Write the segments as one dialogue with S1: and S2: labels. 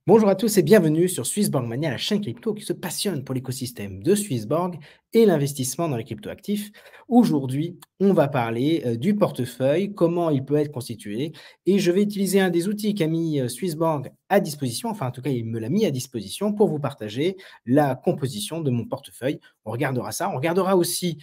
S1: Bonjour à tous et bienvenue sur Swissborg Mania, la chaîne crypto qui se passionne pour l'écosystème de Swissborg et l'investissement dans les cryptoactifs. Aujourd'hui, on va parler du portefeuille, comment il peut être constitué et je vais utiliser un des outils qu'a mis Swissborg à disposition, enfin en tout cas il me l'a mis à disposition pour vous partager la composition de mon portefeuille. On regardera ça, on regardera aussi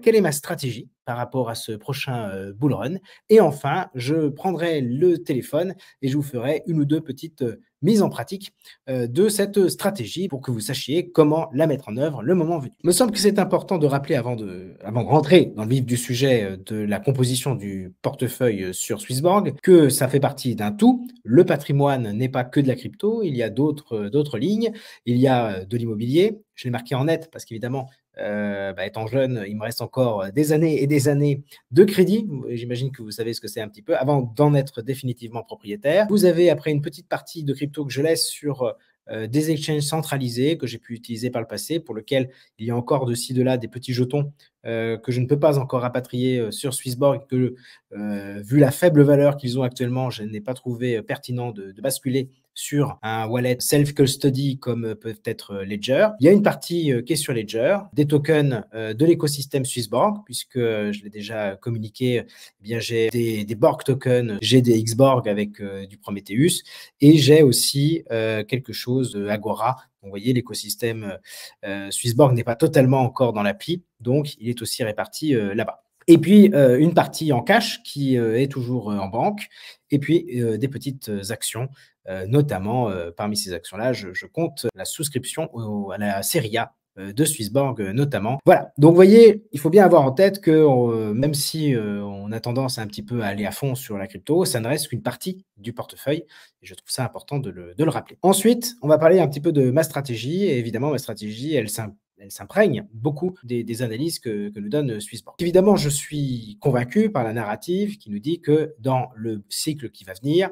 S1: quelle est ma stratégie par rapport à ce prochain bull run et enfin je prendrai le téléphone et je vous ferai une ou deux petites mise en pratique de cette stratégie pour que vous sachiez comment la mettre en œuvre le moment venu. Il me semble que c'est important de rappeler avant de rentrer dans le vif du sujet de la composition du portefeuille sur Swissborg que ça fait partie d'un tout. Le patrimoine n'est pas que de la crypto, il y a d'autres lignes, il y a de l'immobilier. Je l'ai marqué en net parce qu'évidemment, étant jeune, il me reste encore des années et des années de crédit. J'imagine que vous savez ce que c'est un petit peu avant d'en être définitivement propriétaire. Vous avez après une petite partie de crypto que je laisse sur des exchanges centralisés que j'ai pu utiliser par le passé, pour lequel il y a encore de ci, de là des petits jetons que je ne peux pas encore rapatrier sur Swissborg, que vu la faible valeur qu'ils ont actuellement, je n'ai pas trouvé pertinent de basculer sur un wallet self-custody comme peut être Ledger. Il y a une partie qui est sur Ledger, des tokens de l'écosystème Swissborg, puisque je l'ai déjà communiqué, j'ai des Borg tokens, j'ai des Xborg avec du Prometheus, et j'ai aussi quelque chose de Agora. Donc, vous voyez, l'écosystème Swissborg n'est pas totalement encore dans l'appli, donc il est aussi réparti là-bas. Et puis, une partie en cash qui est toujours en banque, et puis des petites actions, notamment parmi ces actions-là, je compte la souscription à la série A de Swissborg notamment. Voilà, donc vous voyez, il faut bien avoir en tête que même si on a tendance un petit peu à aller à fond sur la crypto, ça ne reste qu'une partie du portefeuille et je trouve ça important de le rappeler. Ensuite, on va parler un petit peu de ma stratégie et évidemment, ma stratégie, elle s'imprègne beaucoup des analyses que nous donne Swissborg. Évidemment, je suis convaincu par la narrative qui nous dit que dans le cycle qui va venir,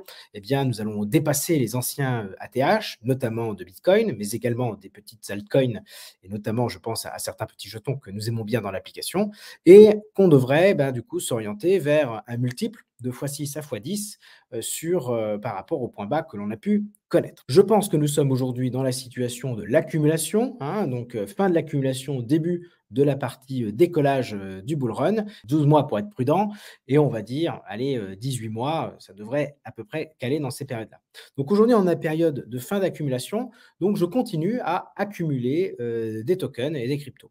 S1: nous allons dépasser les anciens ATH, notamment de Bitcoin, mais également des petites altcoins, et notamment, je pense à certains petits jetons que nous aimons bien dans l'application, et qu'on devrait du coup s'orienter vers un multiple de x6 à x10 par rapport au point bas que l'on a pu connaître. Je pense que nous sommes aujourd'hui dans la situation de l'accumulation, donc fin de l'accumulation, début de la partie décollage du bull run, 12 mois pour être prudent, et on va dire, allez, 18 mois, ça devrait à peu près caler dans ces périodes-là. Donc aujourd'hui, on a une période de fin d'accumulation, donc je continue à accumuler des tokens et des cryptos.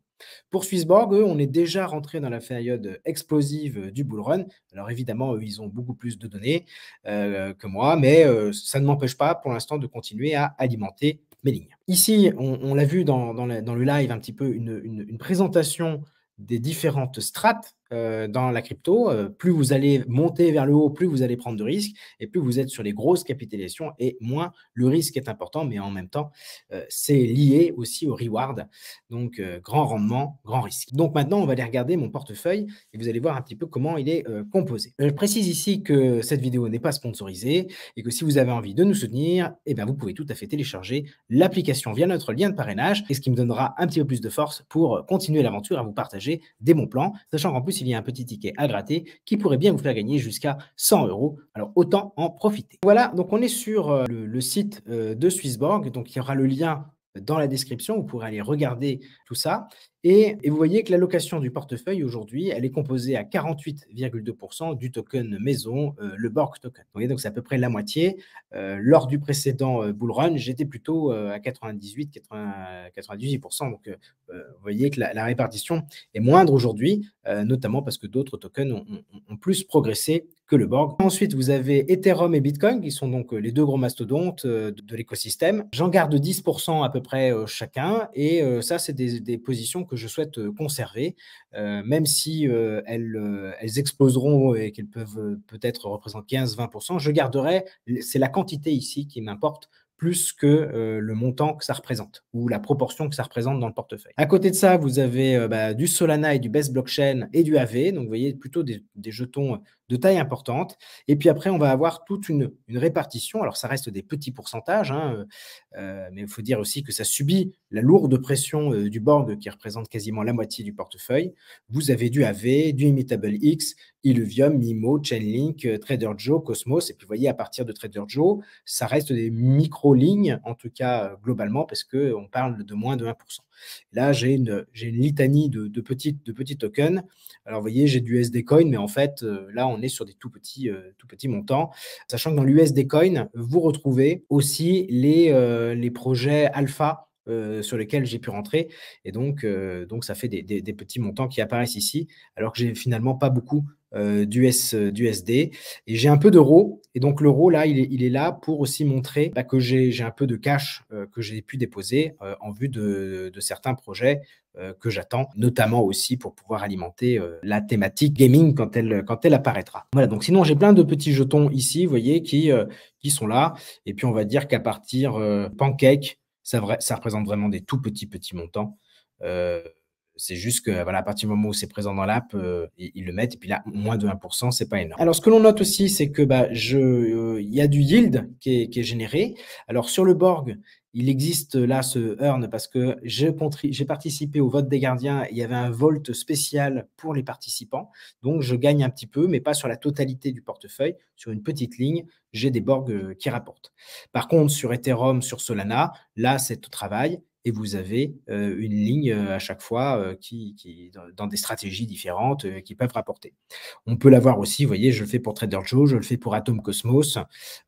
S1: Pour Swissborg, eux, on est déjà rentré dans la période explosive du bull run. Alors évidemment, eux, ils ont beaucoup plus de données que moi, mais ça ne m'empêche pas pour l'instant de continuer à alimenter mes lignes. Ici, on l'a vu dans le live un petit peu, une présentation des différentes strates dans la crypto. Plus vous allez monter vers le haut, plus vous allez prendre de risques et plus vous êtes sur les grosses capitalisations et moins le risque est important, mais en même temps, c'est lié aussi au reward. Donc, grand rendement, grand risque. Donc maintenant, on va aller regarder mon portefeuille et vous allez voir un petit peu comment il est composé. Je précise ici que cette vidéo n'est pas sponsorisée et que si vous avez envie de nous soutenir, vous pouvez tout à fait télécharger l'application via notre lien de parrainage, et ce qui me donnera un petit peu plus de force pour continuer l'aventure, à vous partager des bons plans, sachant qu'en plus, il y a un petit ticket à gratter qui pourrait bien vous faire gagner jusqu'à 100 €. Alors, autant en profiter. Voilà, donc on est sur le site de Swissborg, donc il y aura le lien dans la description, vous pourrez aller regarder tout ça. Et vous voyez que l'allocation du portefeuille aujourd'hui, elle est composée à 48,2% du token maison, le Borg token. Vous voyez, donc c'est à peu près la moitié. Lors du précédent bull run, j'étais plutôt à 98%. Donc, vous voyez que la répartition est moindre aujourd'hui, notamment parce que d'autres tokens ont plus progressé que le Borg. Ensuite, vous avez Ethereum et Bitcoin, qui sont donc les deux gros mastodontes de l'écosystème. J'en garde 10% à peu près chacun, et ça, c'est des positions que je souhaite conserver, même si elles exploseront et qu'elles peuvent peut-être représenter 15-20%. Je garderai, c'est la quantité ici qui m'importe, plus que le montant que ça représente ou la proportion que ça représente dans le portefeuille. À côté de ça, vous avez du Solana et du Best Blockchain et du AV. Donc, vous voyez plutôt des jetons de taille importante. Et puis après, on va avoir toute une répartition. Alors, ça reste des petits pourcentages, hein, mais il faut dire aussi que ça subit la lourde pression du Borg qui représente quasiment la moitié du portefeuille. Vous avez du AV, du Immutable X, Illuvium, Mimo, Chainlink, Trader Joe, Cosmos. Et puis, vous voyez, à partir de Trader Joe, ça reste des micro-lignes, en tout cas globalement, parce qu'on parle de moins de 1%. Là, j'ai une litanie de petits tokens. Alors, vous voyez, j'ai du USD Coin, mais en fait, là, on est sur des tout petits montants. Sachant que dans l'USD Coin, vous retrouvez aussi les projets alpha sur lesquels j'ai pu rentrer. Et donc ça fait des petits montants qui apparaissent ici, alors que j'ai finalement pas beaucoup d'USD. Et j'ai un peu d'euros. Et donc l'euro, là, il est là pour aussi montrer que j'ai un peu de cash que j'ai pu déposer en vue de certains projets que j'attends, notamment aussi pour pouvoir alimenter la thématique gaming quand elle apparaîtra. Voilà, donc sinon j'ai plein de petits jetons ici, vous voyez, qui sont là. Et puis on va dire qu'à partir Pancake, ça représente vraiment des tout petits montants. C'est juste que voilà, à partir du moment où c'est présent dans l'app, ils le mettent. Et puis là, moins de 1%, c'est pas énorme. Alors, ce que l'on note aussi, c'est que il y a du yield qui est généré. Alors, sur le Borg, il existe là ce earn parce que j'ai participé au vote des gardiens et il y avait un vote spécial pour les participants. Donc, je gagne un petit peu, mais pas sur la totalité du portefeuille. Sur une petite ligne, j'ai des Borg qui rapportent. Par contre, sur Ethereum, sur Solana, là, c'est au travail. Et vous avez une ligne à chaque fois qui dans des stratégies différentes qui peuvent rapporter. On peut l'avoir aussi, vous voyez, je le fais pour Trader Joe, je le fais pour Atom Cosmos,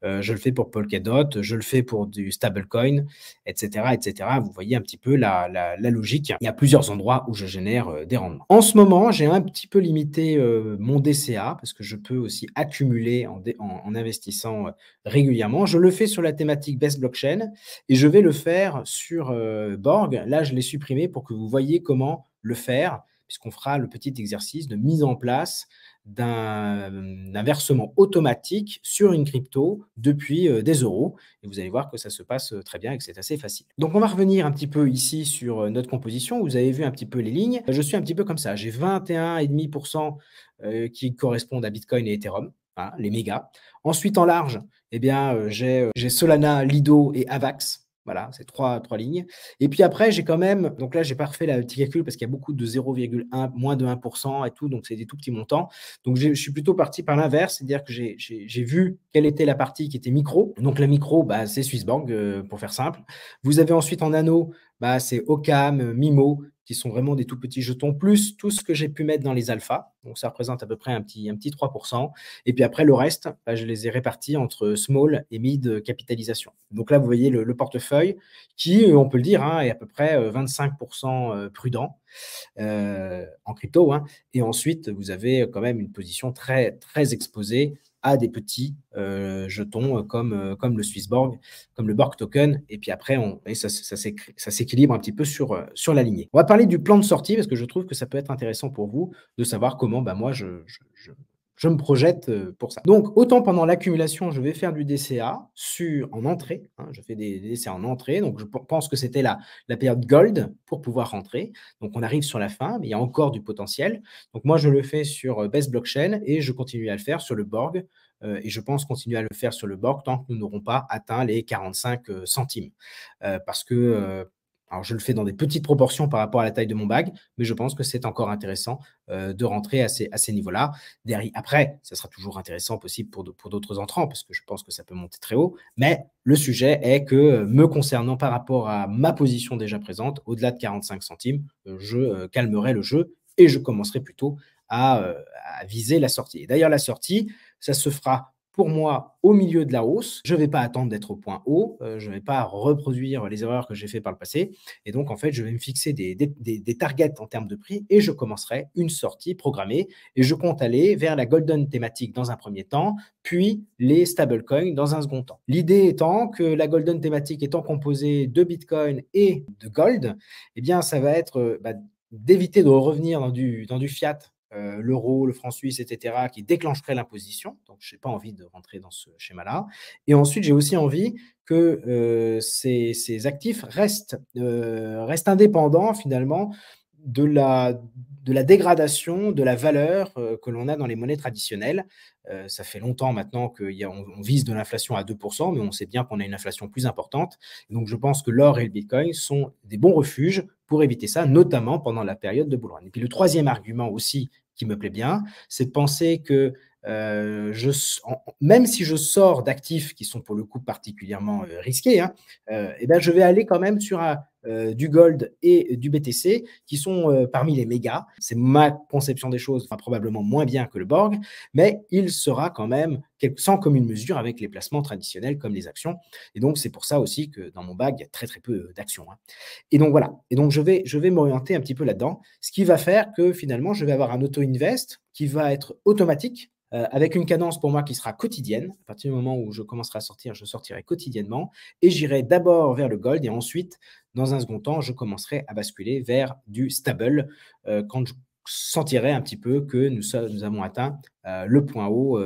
S1: je le fais pour Polkadot, je le fais pour du stablecoin, etc., etc. Vous voyez un petit peu la logique. Il y a plusieurs endroits où je génère des rendements. En ce moment, j'ai un petit peu limité mon DCA parce que je peux aussi accumuler en investissant régulièrement. Je le fais sur la thématique Best Blockchain et je vais le faire sur Borg. Là, je l'ai supprimé pour que vous voyez comment le faire, puisqu'on fera le petit exercice de mise en place d'un versement automatique sur une crypto depuis des euros. Et vous allez voir que ça se passe très bien et que c'est assez facile. Donc, on va revenir un petit peu ici sur notre composition. Vous avez vu un petit peu les lignes. Je suis un petit peu comme ça. J'ai 21,5% qui correspondent à Bitcoin et Ethereum, hein, les mégas. Ensuite, en large, eh bien, j'ai Solana, Lido et Avax. Voilà, c'est trois lignes. Et puis après, j'ai quand même, donc là, j'ai pas refait le petit calcul parce qu'il y a beaucoup de 0,1, moins de 1% et tout, donc c'est des tout petits montants. Donc je suis plutôt parti par l'inverse, c'est-à-dire que j'ai vu quelle était la partie qui était micro. Donc la micro, c'est Swissborg, pour faire simple. Vous avez ensuite en anneau, c'est Ocam, Mimo, qui sont vraiment des tout petits jetons, plus tout ce que j'ai pu mettre dans les alphas. Donc, ça représente à peu près un petit 3%. Et puis après, le reste, je les ai répartis entre small et mid capitalisation. Donc là, vous voyez le portefeuille qui, on peut le dire, est à peu près 25% prudent en crypto, hein. Et ensuite, vous avez quand même une position très, très exposée à des petits jetons comme le Swissborg, comme le Borg token. Et puis après, ça s'équilibre un petit peu sur la lignée. On va parler du plan de sortie parce que je trouve que ça peut être intéressant pour vous de savoir comment moi je me projette pour ça. Donc, autant pendant l'accumulation, je vais faire du DCA en entrée, hein, je fais des DCA en entrée. Donc, je pense que c'était la période gold pour pouvoir rentrer. Donc, on arrive sur la fin, mais il y a encore du potentiel. Donc, moi, je le fais sur Best Blockchain et je continue à le faire sur le Borg. Et je pense continuer à le faire sur le Borg tant que nous n'aurons pas atteint les 45 centimes. Parce que alors, je le fais dans des petites proportions par rapport à la taille de mon bag, mais je pense que c'est encore intéressant de rentrer à ces niveaux-là. Après, ça sera toujours intéressant possible pour d'autres entrants, parce que je pense que ça peut monter très haut. Mais le sujet est que, me concernant par rapport à ma position déjà présente, au-delà de 45 centimes, je calmerai le jeu et je commencerai plutôt à viser la sortie. Et d'ailleurs, la sortie, ça se fera pour moi au milieu de la hausse. Je ne vais pas attendre d'être au point haut, je ne vais pas reproduire les erreurs que j'ai fait par le passé. Et donc, en fait, je vais me fixer des targets en termes de prix et je commencerai une sortie programmée. Et je compte aller vers la golden thématique dans un premier temps, puis les stablecoins dans un second temps. L'idée étant que la golden thématique étant composée de Bitcoin et de gold, eh bien, ça va être d'éviter de revenir dans du fiat, l'euro, le franc suisse, etc., qui déclencherait l'imposition. Donc, je n'ai pas envie de rentrer dans ce schéma-là. Et ensuite, j'ai aussi envie que ces actifs restent indépendants, finalement, de la dégradation de la valeur, que l'on a dans les monnaies traditionnelles. Ça fait longtemps maintenant qu'on vise de l'inflation à 2, mais on sait bien qu'on a une inflation plus importante. Donc je pense que l'or et le bitcoin sont des bons refuges pour éviter ça, notamment pendant la période de bull run. Et puis le troisième argument aussi qui me plaît bien, c'est de penser que, même si je sors d'actifs qui sont pour le coup particulièrement, risqués, hein, et ben je vais aller quand même sur du gold et du BTC qui sont, parmi les mégas. C'est ma conception des choses, enfin probablement moins bien que le Borg, mais il sera quand même sans commune mesure avec les placements traditionnels comme les actions. Et donc c'est pour ça aussi que dans mon bag, il y a très, très peu, d'actions, hein. Et donc voilà, et donc je vais m'orienter un petit peu là-dedans, ce qui va faire que finalement je vais avoir un auto-invest qui va être automatique, avec une cadence pour moi qui sera quotidienne. À partir du moment où je commencerai à sortir, je sortirai quotidiennement et j'irai d'abord vers le gold et ensuite, dans un second temps, je commencerai à basculer vers du stable, quand je sentirai un petit peu que nous avons atteint, le point haut,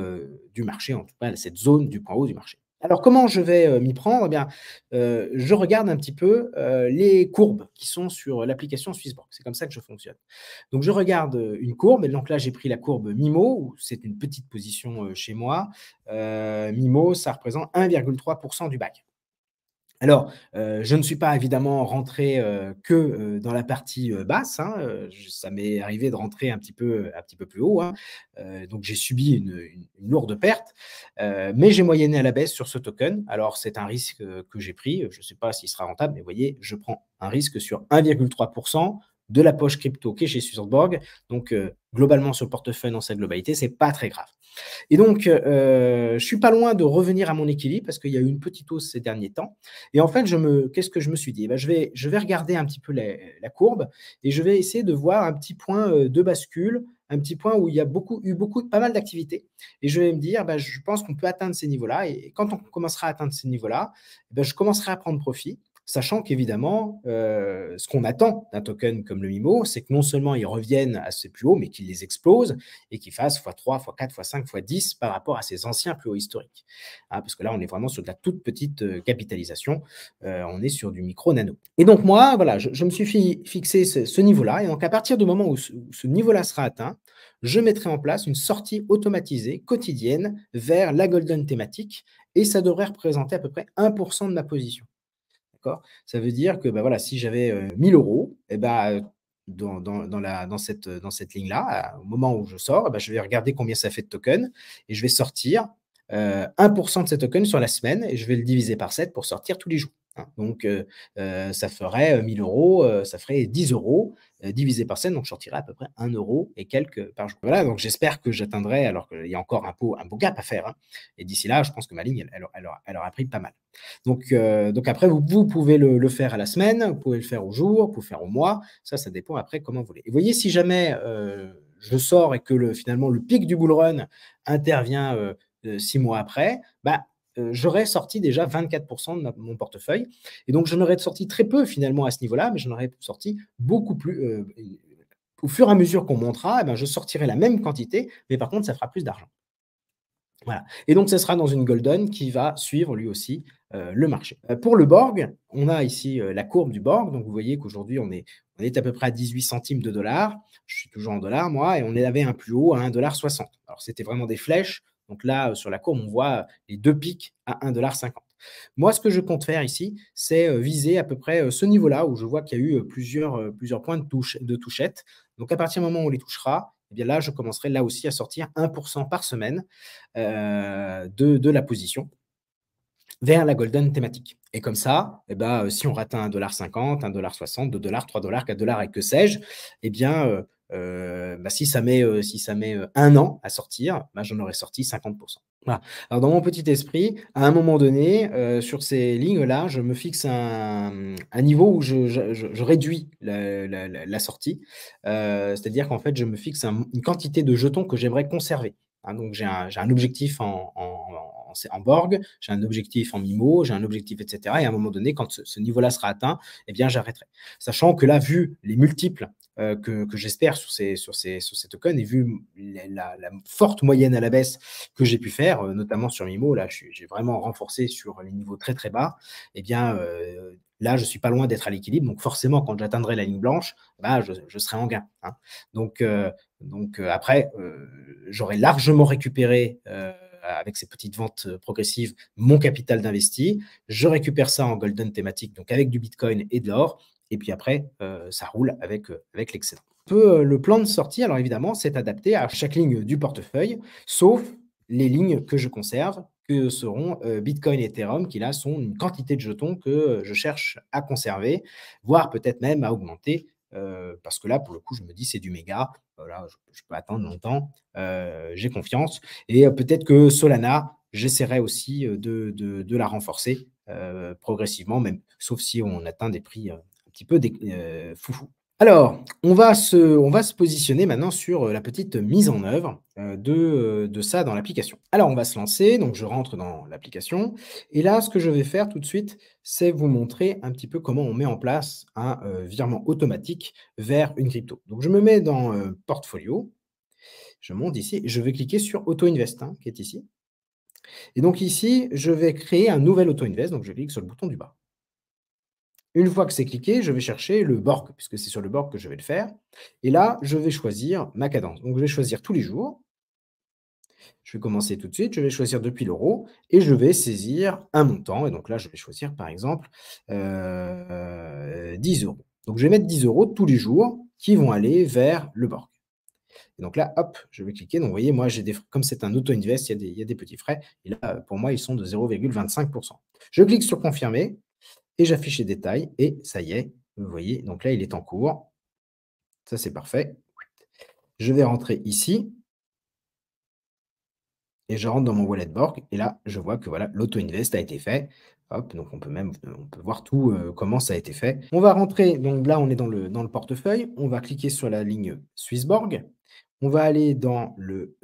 S1: du marché, en tout cas cette zone du point haut du marché. Alors comment je vais, m'y prendre? Eh bien, je regarde un petit peu, les courbes qui sont sur l'application Swissborg. C'est comme ça que je fonctionne. Donc je regarde, une courbe et donc là j'ai pris la courbe MIMO, où c'est une petite position, chez moi. MIMO, ça représente 1,3 du BAC. Alors, je ne suis pas évidemment rentré, que, dans la partie, basse, hein, ça m'est arrivé de rentrer un petit peu plus haut, hein, donc j'ai subi une lourde perte, mais j'ai moyenné à la baisse sur ce token. Alors c'est un risque, que j'ai pris, je ne sais pas s'il sera rentable, mais vous voyez, je prends un risque sur 1,3 de la poche crypto qui est chez Swissborg, donc globalement sur le portefeuille dans sa globalité, c'est pas très grave. Et donc, je suis pas loin de revenir à mon équilibre parce qu'il y a eu une petite hausse ces derniers temps. Et en fait, qu'est-ce que je me suis dit? Eh ben, je vais regarder un petit peu la courbe et je vais essayer de voir un petit point, de bascule, un petit point où il y a pas mal d'activités. Et je vais me dire: «Bah, je pense qu'on peut atteindre ces niveaux-là» et quand on commencera à atteindre ces niveaux-là, eh ben, je commencerai à prendre profit. Sachant qu'évidemment, ce qu'on attend d'un token comme le MIMO, c'est que non seulement ils reviennent à ses plus hauts, mais qu'ils les explosent et qu'ils fassent x3, x4, x5, x10 par rapport à ses anciens plus hauts historiques. Hein, parce que là, on est vraiment sur de la toute petite, capitalisation, on est sur du micro nano. Et donc moi, voilà, je me suis fixé ce niveau-là et donc à partir du moment où ce niveau-là sera atteint, je mettrai en place une sortie automatisée quotidienne vers la golden thématique et ça devrait représenter à peu près 1 de ma position. D'accord? Ça veut dire que, bah, voilà, si j'avais, 1 000 € et bah, dans cette ligne-là, au moment où je sors, bah, je vais regarder combien ça fait de tokens et je vais sortir, 1 de ces tokens sur la semaine et je vais le diviser par 7 pour sortir tous les jours, hein. Donc ça ferait, 1 000 €, ça ferait 10 €, divisé par 7, donc je sortirais à peu près 1 € et quelques par jour. Voilà, donc j'espère que j'atteindrai alors qu'il y a encore un beau gap à faire, hein, et d'ici là, je pense que ma ligne, elle aura pris pas mal. Donc après, vous pouvez le faire à la semaine, vous pouvez le faire au jour, vous pouvez le faire au mois. Ça dépend après comment vous voulez. Et vous voyez, si jamais, je sors et que finalement le pic du bull run intervient, 6 mois après, bah, j'aurais sorti déjà 24 de mon portefeuille et donc j'en aurais sorti très peu finalement à ce niveau-là, mais j'en aurais sorti beaucoup plus, au fur et à mesure qu'on montera, eh ben, je sortirai la même quantité, mais par contre ça fera plus d'argent. Voilà, et donc ça sera dans une golden qui va suivre lui aussi, le marché. Pour le Borg, on a ici, la courbe du Borg, donc vous voyez qu'aujourd'hui on est à peu près à 18 centimes de dollars. Je suis toujours en dollars moi et on avait un plus haut à 1,60 $. Alors c'était vraiment des flèches, donc là, sur la courbe, on voit les 2 pics à 1,50 $. Moi, ce que je compte faire ici, c'est, viser à peu près, ce niveau-là où je vois qu'il y a eu, plusieurs points de touchette. Donc à partir du moment où on les touchera, eh bien là, je commencerai là aussi à sortir 1 par semaine, de la position vers la golden thématique. Et comme ça, eh ben, si on rate un 1,50 $, 1,60 $, 2 $, 3 $, 4 et que sais-je, eh bien, bah, si ça met, 1 an à sortir, bah, j'en aurais sorti 50. Voilà. Alors dans mon petit esprit, à un moment donné, sur ces lignes-là, je me fixe un niveau où je réduis la sortie. C'est-à-dire qu'en fait, je me fixe une quantité de jetons que j'aimerais conserver, hein. Donc j'ai un objectif en Borg, j'ai un objectif en MIMO, j'ai un objectif et cetera et à un moment donné, quand ce niveau-là sera atteint, eh bien j'arrêterai. Sachant que là, vu les multiples, que j'espère sur ces tokens et vu la forte moyenne à la baisse que j'ai pu faire, notamment sur MIMO, là j'ai vraiment renforcé sur les niveaux très, très bas, eh bien, là, je ne suis pas loin d'être à l'équilibre, donc forcément, quand j'atteindrai la ligne blanche, bah, je serai en gain, hein. Donc, après, j'aurai largement récupéré, avec ces petites ventes, progressives, mon capital d'investi. Je récupère ça en golden thématique, donc avec du bitcoin et de l'or et puis après, ça roule avec l'excédent. Le plan de sortie, alors évidemment, c'est adapté à chaque ligne du portefeuille, sauf les lignes que je conserve, que seront, Bitcoin et Ethereum qui là sont une quantité de jetons que, je cherche à conserver, voire peut-être même à augmenter, parce que là, pour le coup, je me dis: «C'est du méga, voilà, je peux attendre longtemps, j'ai confiance» et peut-être que Solana, j'essaierai aussi, de la renforcer, progressivement même, sauf si on atteint des prix, un petit peu foufou. Alors, on va se positionner maintenant sur, la petite mise en œuvre, de ça dans l'application. Alors on va se lancer, donc je rentre dans l'application et là, ce que je vais faire tout de suite, c'est vous montrer un petit peu comment on met en place un, virement automatique vers une crypto. Donc je me mets dans, Portfolio, je monte ici, je vais cliquer sur Auto Invest, hein, qui est ici et donc ici, je vais créer un nouvel Auto Invest, donc je clique sur le bouton du bas. Une fois que c'est cliqué, je vais chercher le Borg, puisque c'est sur le Borg que je vais le faire. Et là, je vais choisir ma cadence. Donc, je vais choisir tous les jours. Je vais commencer tout de suite. Je vais choisir depuis l'euro et je vais saisir un montant. Et donc là, je vais choisir par exemple 10 euros. Donc, je vais mettre 10 euros tous les jours qui vont aller vers le Borg. Et donc là, hop, je vais cliquer. Donc, vous voyez, moi, comme c'est un auto-invest, il y a des petits frais. Et là, pour moi, ils sont de 0,25%. Je clique sur confirmer et j'affiche les détails et ça y est, vous voyez, donc là, il est en cours. Ça, c'est parfait. Je vais rentrer ici et je rentre dans mon wallet Borg et là, je vois que voilà, l'auto-invest a été fait. Hop, donc on peut voir tout, comment ça a été fait. On va rentrer, donc là, on est dans le portefeuille. On va cliquer sur la ligne Swissborg. On va aller dans le,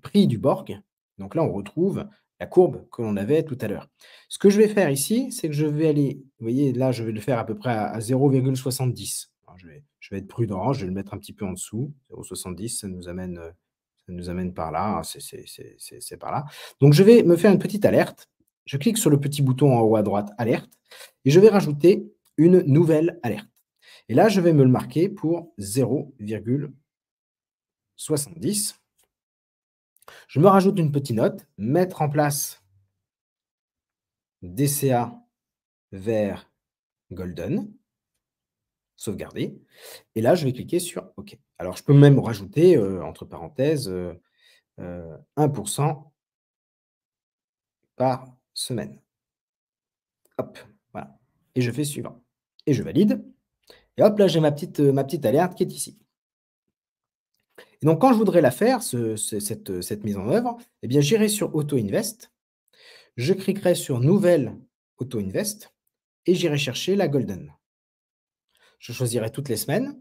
S1: prix du Borg. Donc là, on retrouve la courbe que l'on avait tout à l'heure. Ce que je vais faire ici, c'est que je vais aller vous voyez, là, je vais le faire à peu près à 0,70. Alors je vais être prudent, je vais le mettre un petit peu en dessous. 0,70, ça nous amène par là, hein, c'est par là. Donc je vais me faire une petite alerte. Je clique sur le petit bouton en haut à droite, alerte, et je vais rajouter une nouvelle alerte. Et là, je vais me le marquer pour 0,70. Je me rajoute une petite note, mettre en place DCA vers Golden, sauvegarder. Et là, je vais cliquer sur OK. Alors, je peux même rajouter, entre parenthèses, 1% par semaine. Hop, voilà. Et je fais suivant. Et je valide. Et hop, là, j'ai ma petite alerte qui est ici. Et donc, quand je voudrais la faire, cette mise en œuvre, eh bien, j'irai sur Auto Invest. Je cliquerai sur Nouvelle Auto Invest et j'irai chercher la Golden. Je choisirai toutes les semaines.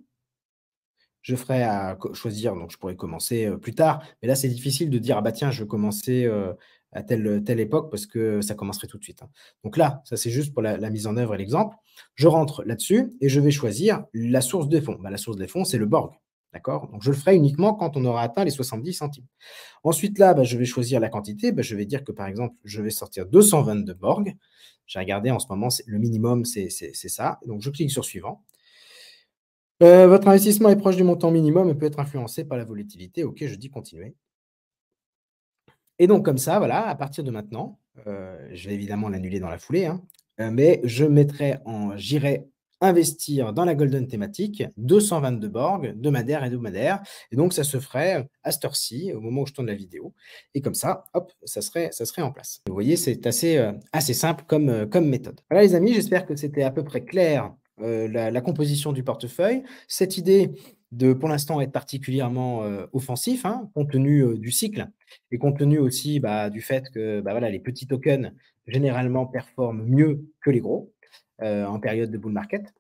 S1: Je ferai à choisir, donc je pourrais commencer, plus tard, mais là, c'est difficile de dire: «Ah bah tiens, je veux commencer, à telle époque» parce que ça commencerait tout de suite, hein. Donc là, ça, c'est juste pour la mise en œuvre et l'exemple. Je rentre là-dessus et je vais choisir la source des fonds. Bah, la source des fonds, c'est le Borg, d'accord? Donc je le ferai uniquement quand on aura atteint les 70 centimes. Ensuite là, bah, je vais choisir la quantité. Bah, je vais dire que, par exemple, je vais sortir 222 Borg. J'ai regardé en ce moment, c'est le minimum, c'est ça. Donc je clique sur suivant. Votre investissement est proche du montant minimum et peut être influencé par la volatilité. OK, je dis continuer et donc comme ça, voilà, à partir de maintenant, je vais évidemment l'annuler dans la foulée, hein, mais j'irai investir dans la golden thématique 222 Borg de madère et donc ça se ferait, à cette heure-ci, au moment où je tourne la vidéo et comme ça, hop, ça serait en place. Vous voyez, c'est assez simple comme méthode. Voilà les amis, j'espère que c'était à peu près clair, la composition du portefeuille. Cette idée de, pour l'instant, être particulièrement, offensif, hein, compte tenu, du cycle et compte tenu aussi, bah, du fait que, bah, voilà, les petits tokens généralement performent mieux que les gros, en période de bull market.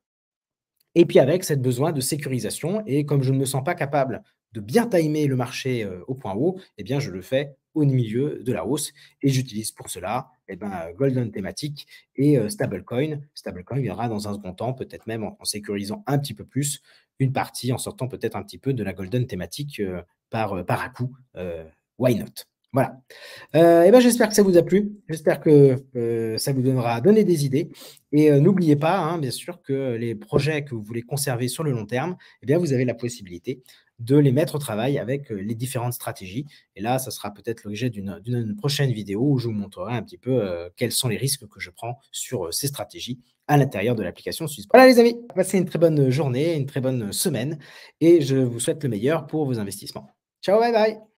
S1: Et puis avec cette besoin de sécurisation et comme je ne me sens pas capable de bien timer le marché, au point haut, eh bien je le fais au milieu de la hausse et j'utilise pour cela, eh ben, golden thématique et stablecoin. Stablecoin viendra dans un second temps, peut-être même en sécurisant un petit peu plus une partie, en sortant peut-être un petit peu de la golden thématique, par à-coup, why not? Voilà. Et ben, j'espère que ça vous a plu. J'espère que, ça vous donné des idées et n'oubliez pas, hein, bien sûr, que les projets que vous voulez conserver sur le long terme, eh bien, vous avez la possibilité de les mettre au travail avec, les différentes stratégies et là, ça sera peut-être l'objet d'une prochaine vidéo où je vous montrerai un petit peu, quels sont les risques que je prends sur, ces stratégies à l'intérieur de l'application Suisse. Voilà les amis, passez une très bonne journée, une très bonne semaine et je vous souhaite le meilleur pour vos investissements. Ciao, bye bye.